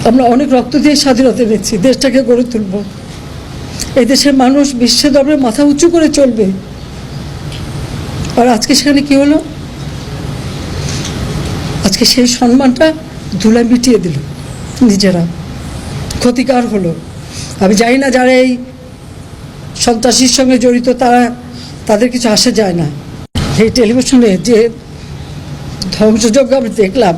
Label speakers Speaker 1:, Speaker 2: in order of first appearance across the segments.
Speaker 1: আমরা অনেক রক্ত দিয়ে স্বাধীনতা এনেছি, দেশটাকে গড়ে তুলব। এই দেশের মানুষ বিশ্বের দরবারে মাথা উঁচু করে চলবে। আর আজকে সেখানে কি হলো? আজকে সেই সম্মানটা ধুলায় মিটিয়ে দিল, নিজেরা ক্ষতিকার হলো। আমি জানি না যারা এই সন্ত্রাসীর সঙ্গে জড়িত তাদের কিছু আসে যায় না। এই টেলিভিশনে যে ধ্বংসযজ্ঞ আমি দেখলাম,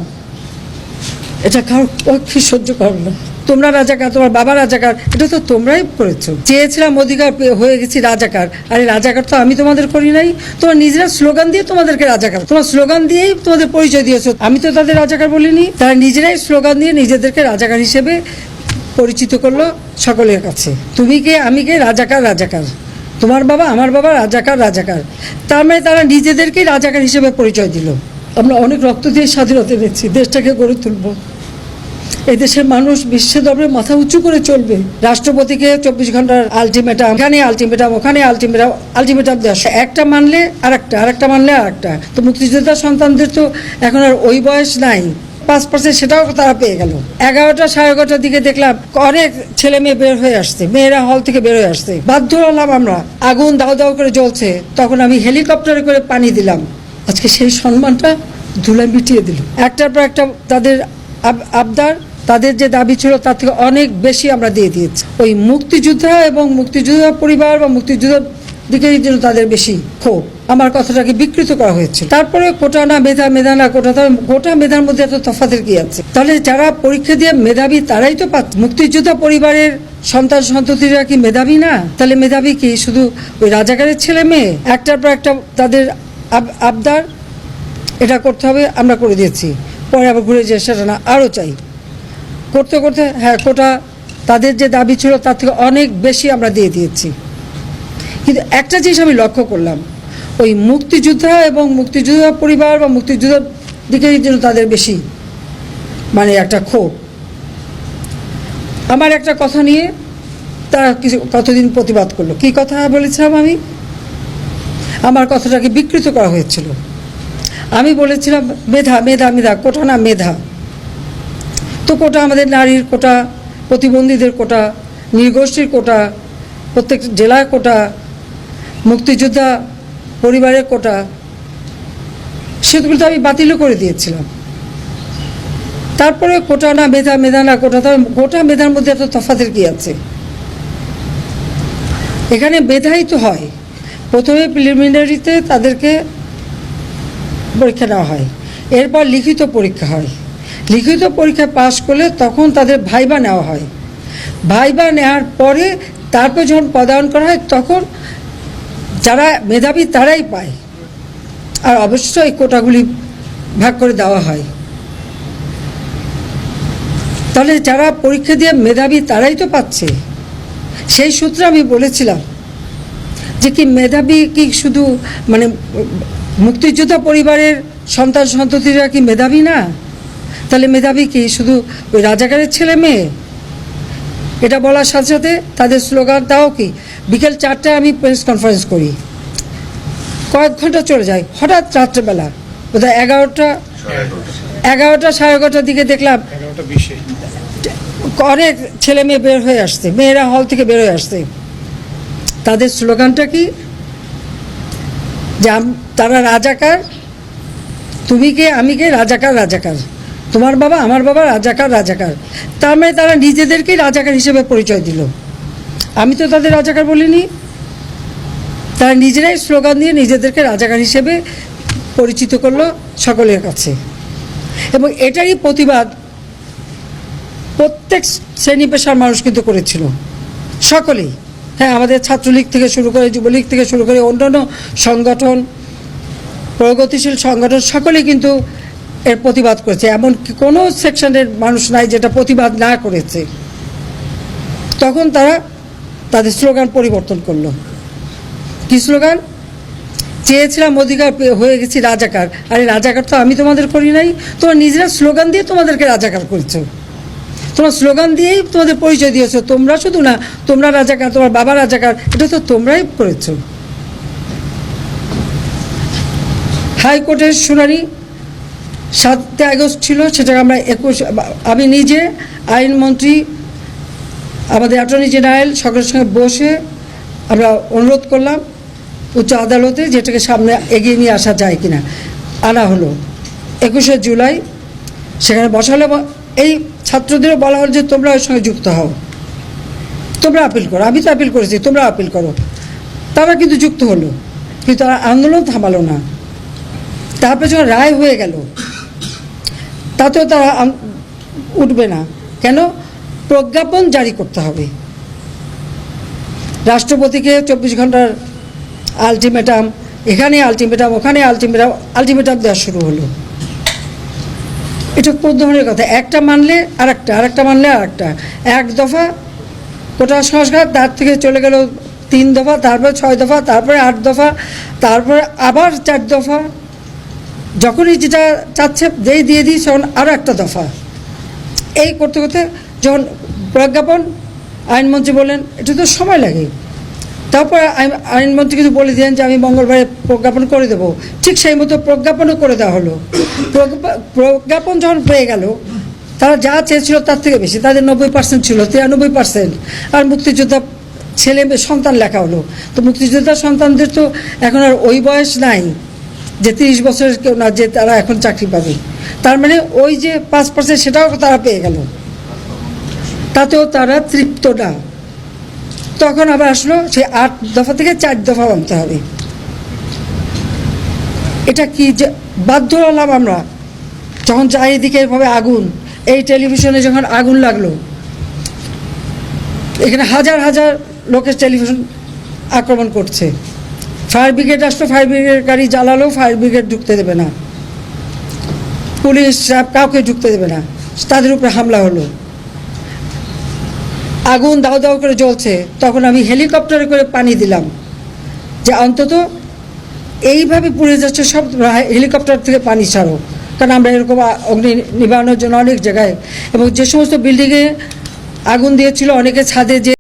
Speaker 1: এটা কারোর পক্ষে সহ্য করো না। তোমরা রাজাকার, তোমার বাবা রাজাকার, এটা তো তোমরাই করেছো। চেয়েছিলাম অধিকার হয়ে গেছি রাজাকার। আরে রাজাকার তো আমি তোমাদের করি নাই, তোমার নিজেরা স্লোগান দিয়ে তোমাদেরকে রাজাকার, তোমার স্লোগান দিয়েই তোমাদের পরিচয় দিয়েছো। আমি তো তাদের রাজাকার বলিনি, তারা নিজেরাই স্লোগান দিয়ে নিজেদেরকে রাজাকার হিসেবে পরিচিত করলো সকলের কাছে। তুমি কে, আমি কে, রাজাকার রাজাকার, তোমার বাবা আমার বাবা রাজাকার রাজাকার। তার মানে তারা নিজেদেরকেই রাজাকার হিসেবে পরিচয় দিল। আমরা অনেক রক্ত দিয়ে স্বাধীনতা এনেছি, দেশটাকে গড়ে তুলব। এই দেশের মানুষ বিশ্বের দরবারে মাথা উঁচু করে চলবে। রাষ্ট্রপতিকে 24 ঘন্টার আলটিমেটাম, এখানে আলটিমেটাম, ওখানে আলটিমেটাম, আলটিমেটাম দেওয়া, একটা মানলে আরেকটা মানলে আরেকটা। তো মুক্তিযোদ্ধা সন্তানদের তো এখন আর ওই বয়স নাই, 5% সেটাও তারা পেয়ে গেল। 11টা 11:30টার দিকে দেখলাম অনেক ছেলে মেয়ে বের হয়ে আসছে, মেয়েরা হল থেকে বের হয়ে আসছে। বাধ্য হলাম, আমরা আগুন দাও দাও করে জ্বলছে, তখন আমি হেলিকপ্টারে করে পানি দিলাম। আজকে সেই সম্মানটা ধুলায় মিটিয়ে দিল। একটার পর একটা তাদের আবদার, তাদের যে দাবি ছিল তার থেকে অনেক বেশি আমরা দিয়ে দিয়েছি। ওই মুক্তিযোদ্ধা এবং মুক্তিযোদ্ধা পরিবার বা মুক্তিযোদ্ধার দিকে যেন তাদের বেশি ক্ষোভ, আমার কথাটাকে বিকৃত করা হয়েছে। তারপরে কোটা না মেধা, মেধা না কোটা, তাহলে কোটা মেধার মধ্যে এত তফাতের কি আছে? তাহলে যারা পরীক্ষা দিয়ে মেধাবী তারাই তো পাচ্ছে। মুক্তিযোদ্ধা পরিবারের সন্তান সন্ততিরা কি মেধাবী না? তাহলে মেধাবী কি শুধু ওই রাজাকারের ছেলে মেয়ে? একটার পর একটা তাদের আবদার, এটা করতে হবে, আমরা করে দিয়েছি। পরে আবার ঘুরে যে সেটা না, আরও চাই। করতে করতে হ্যাঁ, কোটা তাদের যে দাবি ছিল তার থেকে অনেক বেশি আমরা দিয়ে দিয়েছি। কিন্তু একটা জিনিস আমি লক্ষ্য করলাম, ওই মুক্তিযোদ্ধা এবং মুক্তিযোদ্ধা পরিবার বা মুক্তিযোদ্ধার দিকে যেন তাদের বেশি মানে একটা ক্ষোভ। আমার একটা কথা নিয়ে তারা কিছু কতদিন প্রতিবাদ করলো। কি কথা বলেছিলাম আমি? আমার কথাটাকে বিকৃত করা হয়েছিল। আমি বলেছিলাম মেধা, মেধা, মেধা, কোটা না মেধা। তো কোটা আমাদের নারীর কোটা, প্রতিবন্ধীদের কোটা, নৃগোষ্ঠীর কোটা, প্রত্যেক জেলার কোটা, মুক্তিযোদ্ধা পরিবারের কোটা, সেগুলো তো আমি বাতিলও করে দিয়েছিলাম। তারপরে কোটা না মেধা, মেধা না কোটা, তাহলে কোটা মেধার মধ্যে এত তফাতের কি আছে? এখানে মেধাই তো হয়। প্রথমে প্রিলিমিনারিতে তাদেরকে পরীক্ষা নেওয়া হয়, এরপর লিখিত পরীক্ষা হয়। লিখিত পরীক্ষা পাশ করলে তখন তাদের ভাইবা নেওয়া হয়। ভাইবা নেওয়ার পরে তারপর যখন পদায়ন করা হয় তখন যারা মেধাবী তারাই পায়। আর অবশ্যই এই কোটাগুলি ভাগ করে দেওয়া হয়। তাহলে যারা পরীক্ষা দিয়ে মেধাবী তারাই তো পাচ্ছে। সেই সূত্রে আমি বলেছিলাম যে কি মেধাবী কি শুধু মানে মুক্তিযোদ্ধা পরিবারের সন্তান সন্ততিরা কি মেধাবী না? তাহলে মেধাবী কি শুধু ওই রাজাকারের ছেলে মেয়ে? এটা বলার সাথে সাথে তাদের স্লোগানটাও কি, বিকেল 4টায় আমি প্রেস কনফারেন্স করি, কয়েক ঘন্টা চলে যায়, হঠাৎ রাত্রেবেলা বোধহয় 11টা 11:30টার দিকে দেখলাম অনেক ছেলে মেয়ে বের হয়ে আসছে, মেয়েরা হল থেকে বের হয়ে আসছে। তাদের স্লোগানটা কি? যে তারা রাজাকার, তুমি কে, আমি কে, রাজাকার রাজাকার, তোমার বাবা আমার বাবা রাজাকার রাজাকার। তার মানে তারা নিজেদেরকেই রাজাকার হিসেবে পরিচয় দিল। আমি তো তাদের রাজাকার বলিনি, তারা নিজেরাই স্লোগান দিয়ে নিজেদেরকে রাজাকার হিসেবে পরিচিত করলো সকলের কাছে। এবং এটারই প্রতিবাদ প্রত্যেক শ্রেণী পেশার মানুষ কিন্তু করেছিল, সকলেই। হ্যাঁ, আমাদের ছাত্রলীগ থেকে শুরু করে, যুবলীগ থেকে শুরু করে অন্যান্য সংগঠন, প্রগতিশীল সংগঠন, সকলেই কিন্তু এর প্রতিবাদ করেছে। এমন কোনো সেকশনের মানুষ নাই যেটা প্রতিবাদ না করেছে। তখন তারা তাদের স্লোগান পরিবর্তন করলো। কি স্লোগান? চেয়েছিলাম অধিকার হয়ে গেছি রাজাকার। আরে রাজাকার তো আমি তোমাদের করি নাই, তোমার নিজেরা স্লোগান দিয়ে তোমাদেরকে রাজাকার করেছো। তোমার স্লোগান দিয়েই তোমাদের পরিচয় দিয়েছো। তোমরা শুধু না, তোমরা রাজাকার, তোমার বাবা রাজাকার, এটা তো তোমরাই করেছো। হাইকোর্টের শুনানি 7 আগস্ট ছিল, সেটাকে আমরা 21, আমি নিজে আইনমন্ত্রী, আমাদের অ্যাটর্নি জেনারেল সকলের সঙ্গে বসে আমরা অনুরোধ করলাম উচ্চ আদালতে যেটাকে সামনে এগিয়ে নিয়ে আসা যায় কিনা। আনা হলো 21শে জুলাই, সেখানে বসালে এই ছাত্রদেরও বলা হল যে তোমরা ওর সঙ্গে যুক্ত হও, তোমরা আপিল করো, আমি তো আপিল করেছি, তোমরা আপিল করো। তারা কিন্তু যুক্ত হলো, কিন্তু তারা আন্দোলন থামালো না। তারপরে যখন রায় হয়ে গেল তাতেও তারা উঠবে না। কেন? প্রজ্ঞাপন জারি করতে হবে, রাষ্ট্রপতিকে 24 ঘন্টার আলটিমেটাম, এখানে আলটিমেটাম, ওখানে আলটিমেটাম, আলটিমেটাম দেওয়া শুরু হলো। এটা কোন ধরনের কথা? একটা মানলে আরেকটা, আরেকটা মানলে আরেকটা। 1 দফা কোটা সংস্কার, তার থেকে চলে গেল 3 দফা, তারপরে 6 দফা, তারপরে 8 দফা, তারপরে আবার 4 দফা। যখনই যেটা চাচ্ছে যেই দিয়ে দিই তখন আরও একটা দফা। এই করতে করতে যখন প্রজ্ঞাপন, আইনমন্ত্রী বলেন এটা তো সময় লাগে, তারপর আইনমন্ত্রী কিন্তু বলে দিলেন যে আমি মঙ্গলবারে প্রজ্ঞাপন করে দেবো। ঠিক সেই মতো প্রজ্ঞাপনও করে দেওয়া হলো। প্রজ্ঞাপন যখন পেয়ে গেল, তারা যা চেয়েছিল তার থেকে বেশি, তাদের 90% ছিল, 93%। আর মুক্তিযোদ্ধা ছেলে সন্তান লেখা হলো। তো মুক্তিযোদ্ধা সন্তানদের তো এখন আর ওই বয়স নাই যে 30 বছরের কেউ না যে তারা এখন চাকরি পাবে। তার মানে ওই যে 5% সেটাও তারা পেয়ে গেল, তাতেও তারা তৃপ্ত না। তখন আবার আসলো সেই 8 দফা থেকে 4 দফা আনতে হবে। এটা কি যে বাধ্য হলাম আমরা, যখন চারিদিকে এভাবে আগুন, এই টেলিভিশনে যখন আগুন লাগলো, এখানে হাজার হাজার লোকের টেলিভিশন আক্রমণ করছে। ফায়ার ব্রিগেড আসলো, ফায়ার ব্রিগেড গাড়ি জ্বালালো, ফায়ার ব্রিগেড ঢুকতে দেবে না, পুলিশ কাউকে ঢুকতে দেবে না, তাদের উপরে হামলা হলো। আগুন দাও দাও করে জ্বলছে, তখন আমি হেলিকপ্টারে করে পানি দিলাম যে অন্তত এইভাবে পুড়ে যাচ্ছে সব, হেলিকপ্টার থেকে পানি ছাড়ো। কারণ আমরা এরকম অগ্নি নিবারণের জন্য অনেক জায়গায়, এবং যে সমস্ত বিল্ডিংয়ে আগুন দিয়েছিল অনেকে ছাদে যে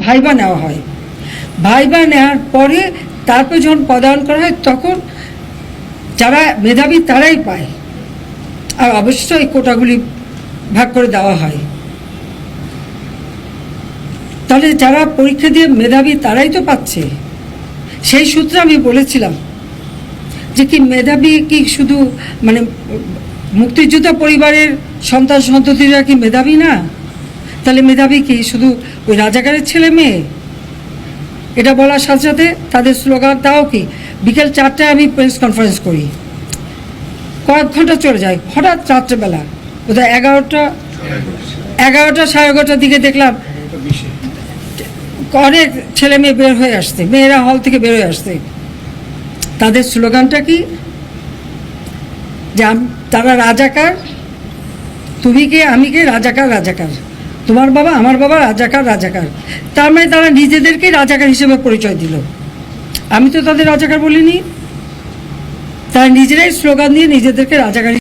Speaker 1: ভাইবা নেওয়া হয়। ভাইবা নেওয়ার পরে তারপর যখন পদায়ন করা হয়, তখন যারা মেধাবী তারাই পায়, আর অবশ্যই এই কোটাগুলি ভাগ করে দেওয়া হয়। তাহলে যারা পরীক্ষা দিয়ে মেধাবী তারাই তো পাচ্ছে। সেই সূত্রে আমি বলেছিলাম যে কি মেধাবী কি শুধু মানে মুক্তিযোদ্ধা পরিবারের সন্তান সন্ততিরা কি মেধাবী না? তাহলে মেধাবী কি শুধু ওই রাজাকারের ছেলে মেয়ে? এটা বলার সাথে সাথে তাদের স্লোগান, তাও কি বিকেল 4টায় আমি প্রেস কনফারেন্স করি, কয়েক ঘন্টা চলে যায়, হঠাৎ রাত্রেবেলা বোধহয় 11টা 11:30টার দিকে দেখলাম অনেক ছেলে মেয়ে বের হয়ে আসছে, মেয়েরা হল থেকে বের হয়ে আসছে। তাদের স্লোগানটা কি? যে তারা রাজাকার, তুমি কে আমি কে, রাজাকার রাজাকার, তোমার বাবা আমার বাবা, রাজাকার রাজাকার। তার মানে তারা নিজেদেরকে রাজাকার হিসেবে পরিচয় দিল। আমি তো তাদের রাজাকার বলিনি। তারা নিজেরাই স্লোগান দিয়ে নিজেদেরকে রাজাকারী